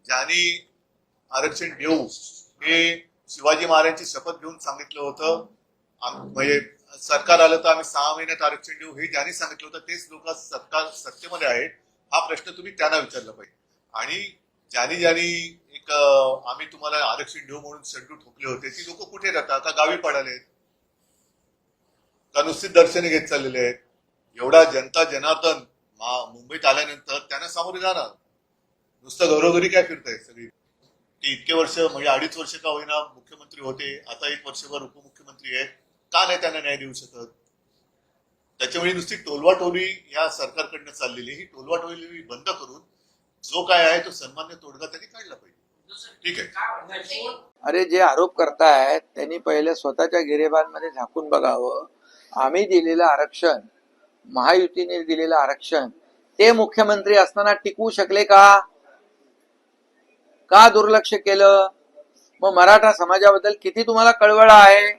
ज्यांनी आरक्षण देऊ हे शिवाजी महाराजांची शपथ घेऊन सांगितलं होतं. म्हणजे सरकार आलं तर आम्ही 6 महिन्यात आरक्षण देऊ हे ज्यांनी सांगितलं होतं तेच लोक सरकार सत्तेमध्ये आहेत. हा प्रश्न तुम्ही त्यांना विचारला पाहिजे. आणि ज्यांनी एक आम्ही तुम्हाला आरक्षण देऊ म्हणून शड्डू ठोकले होते ती लोक कुठे राहतात? का गावी पडालेत? का नुसती दर्शने घेत चाललेले आहेत? एवढा जनता जनार्दन मुंबईत आल्यानंतर त्यांना सामोरे जाणार. नुसतं घरोघरी काय फिरतायत सगळी? ते इतके वर्ष म्हणजे 2.5 वर्ष का होईना मुख्यमंत्री होते, आता 1 वर्षभर उपमुख्यमंत्री आहेत. का नाही त्यांना न्याय देऊ शकत? त्याच्यामुळे नुसती टोलवाटोली या सरकारकडनं चाललेली, ही टोलवाटोली बंद करून जो काय आहे तो सन्मान्य तोडगा त्यांनी काढला पाहिजे. ठीक आहे. अरे जे आरोप करतायत त्यांनी पहिले स्वतःच्या गिरेबांमध्ये झाकून बघावं. आम्ही दिलेलं आरक्षण, महायुतीने दिलेलं आरक्षण ते मुख्यमंत्री असताना टिकवू शकले का? का दुर्लक्ष केलं? मग मराठा समाजाबद्दल किती तुम्हाला कळवळ आहे?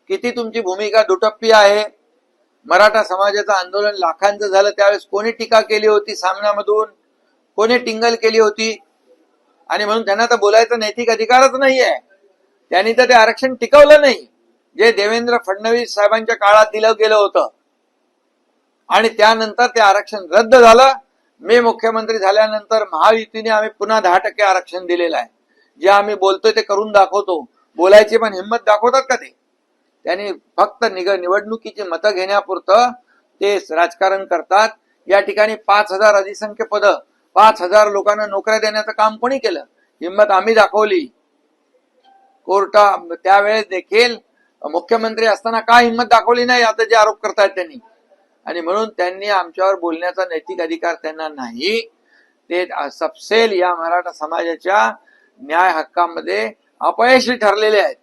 किती तुमची भूमिका दुटप्पी आहे? मराठा समाजाचं आंदोलन लाखांचं झालं त्यावेळेस कोणी टीका केली होती सामन्यामधून? कोणी टिंगल केली होती? आणि म्हणून त्यांना तर बोलायचा नैतिक अधिकारच नाहीये. त्यांनी तर ते आरक्षण टिकवलं नाही जे देवेंद्र फडणवीस साहेबांच्या काळात दिलं गेलं होतं. आणि त्यानंतर ते आरक्षण रद्द झालं. मी मुख्यमंत्री झाल्यानंतर महायुतीने आम्ही पुन्हा 10% आरक्षण दिलेलं आहे. जे आम्ही बोलतोय ते करून दाखवतो. बोलायची पण हिंमत दाखवतात का ते? त्यांनी फक्त निवडणुकीची मतं घेण्यापुरतं ते राजकारण करतात. या ठिकाणी 5,000 अधिसंख्य पद, 5,000 लोकांना नोकऱ्या देण्याचं काम कोणी केलं? हिंमत आम्ही दाखवली. त्यावेळेस देखील मुख्यमंत्री असताना का हिंमत दाखवली नाही? आता जे आरोप करतायत त्यांनी. आणि म्हणून त्यांनी आमच्यावर बोलण्याचा नैतिक अधिकार त्यांना नाही. ते सपसेल या मराठा समाजाच्या न्याय हक्कामध्ये अपयशी ठरलेले आहेत.